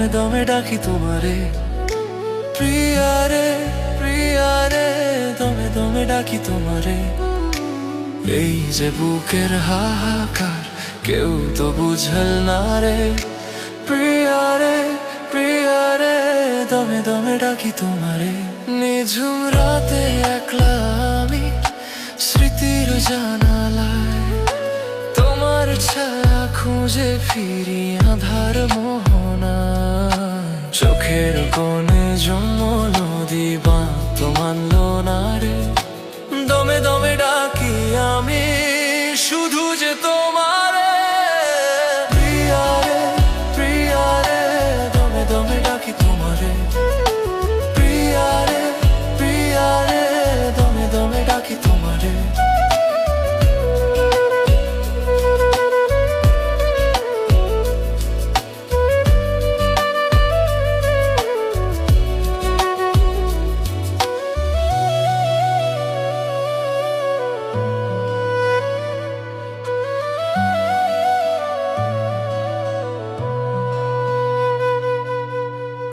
দমে দমে ডাকি তোমারে প্রিয়া রে, প্রিয়া রে, দমে দমে ডাকি তোমারে। এই যে বুকের হাহাকার কেউ তো বুঝল না রে প্রিয়া রে, প্রিয়া রে, দমে দমে ডাকি তোমারে। নিঝুম রাতে একলা আমি স্মৃতির জানালায় তোমার ছায়া খুঁজে ফিরি আধার মোহনা। চোখের কোণে জন্মল দিবান্ত মানলো না রে, দমে দমে ডাকি আমি শুধু যে তোমারে প্রিয়া রে, প্রিয়া রে, দমে দমে ডাকি তোমারে প্রিয়া রে, প্রিয়া রে, দমে দমে ডাকি তোমারে।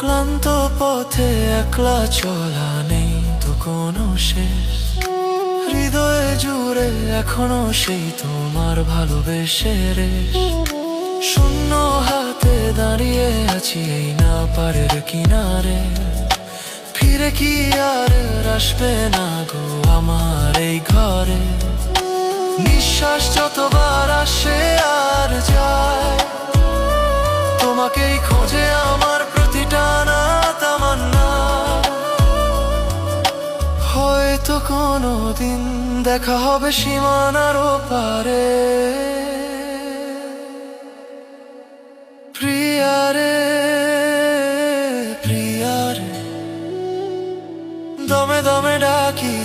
ক্লান্ত পথে একলা চলা নেই তো কোনো শেষ, হৃদয়ে জুড়ে এখনো সেই তোমার ভালোবেসে রেশ। শূন্য হাতে দাঁড়িয়ে আছি এই না পারের কিনারে, ফিরে কি আর আসবে না গো আমার এই ঘরে। নিঃশ্বাস যতবার আসে আর যায় তোমাকেই খোঁজে আমার প্রতিটা না তামান্না। হয়তো কোনো দিন দেখা হবে সীমানার ওপারে প্রিয়া রে, প্রিয়া রে, দমে দমে ডাকি